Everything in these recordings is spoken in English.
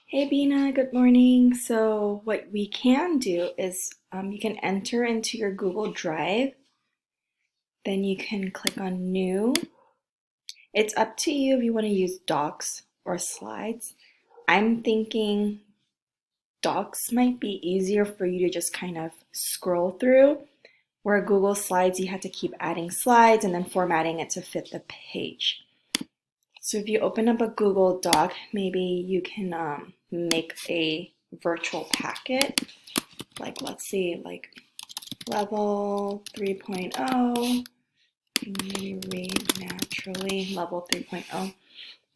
Hey Bina, good morning. So what we can do is you can enter into your Google Drive, then you can click on New. It's up to you if you want to use Docs or Slides. I'm thinking Docs might be easier for you to just kind of scroll through, where Google Slides you have to keep adding slides and then formatting it to fit the page. So if you open up a Google Doc, maybe you can make a virtual packet. Like let's see, like level 3.0, maybe read naturally, level 3.0.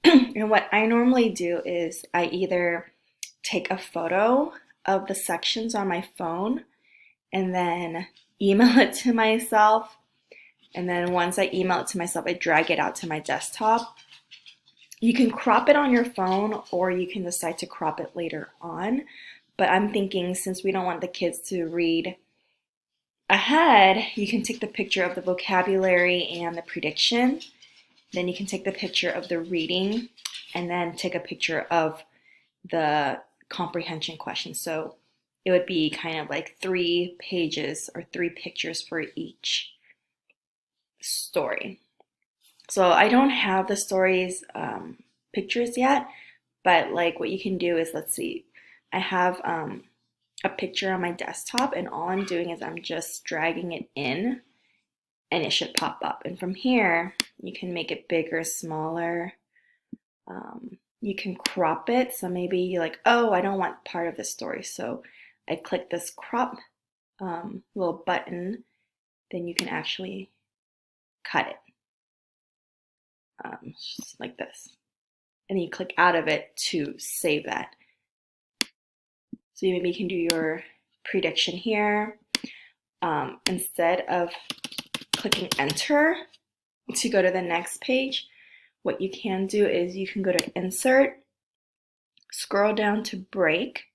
And what I normally do is I either take a photo of the sections on my phone and then email it to myself. And then once I email it to myself, I drag it out to my desktop. You can crop it on your phone or you can decide to crop it later on. But I'm thinking since we don't want the kids to read ahead, you can take the picture of the vocabulary and the prediction. Then you can take the picture of the reading and then take a picture of the comprehension question. So it would be kind of like 3 pages or 3 pictures for each story. So I don't have the stories pictures yet, but like what you can do is, let's see, I have a picture on my desktop and all I'm doing is I'm just dragging it in and it should pop up. And from here, you can make it bigger, smaller. You can crop it. So maybe you're like, oh, I don't want part of the story. So I click this crop little button, then you can actually cut it just like this. And then you click out of it to save that. So maybe you can do your prediction here. Instead of clicking enter to go to the next page, what you can do is you can go to insert, scroll down to break,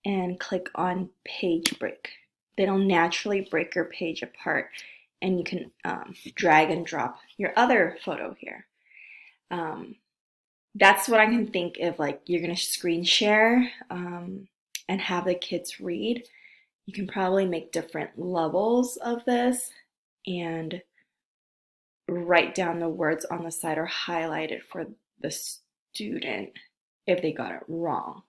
and click on page break. It'll naturally break your page apart and you can drag and drop your other photo here. That's what I can think of, like you're gonna screen share and have the kids read. You can probably make different levels of this and write down the words on the side or highlight it for the student if they got it wrong.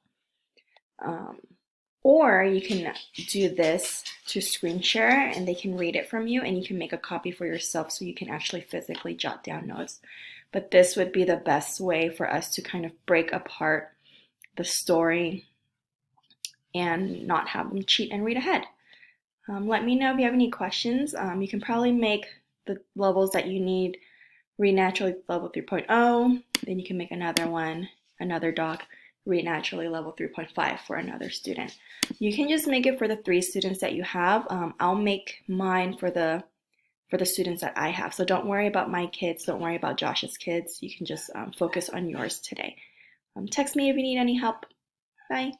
Or you can do this to screen share and they can read it from you and you can make a copy for yourself so you can actually physically jot down notes. But this would be the best way for us to kind of break apart the story and not have them cheat and read ahead. Let me know if you have any questions. You can probably make the levels that you need read naturally level 3.0, then you can make another one, another doc, read naturally level 3.5 for another student. You can just make it for the 3 students that you have. I'll make mine for the students that I have. So don't worry about my kids, don't worry about Josh's kids. You can just focus on yours today. Text me if you need any help. Bye.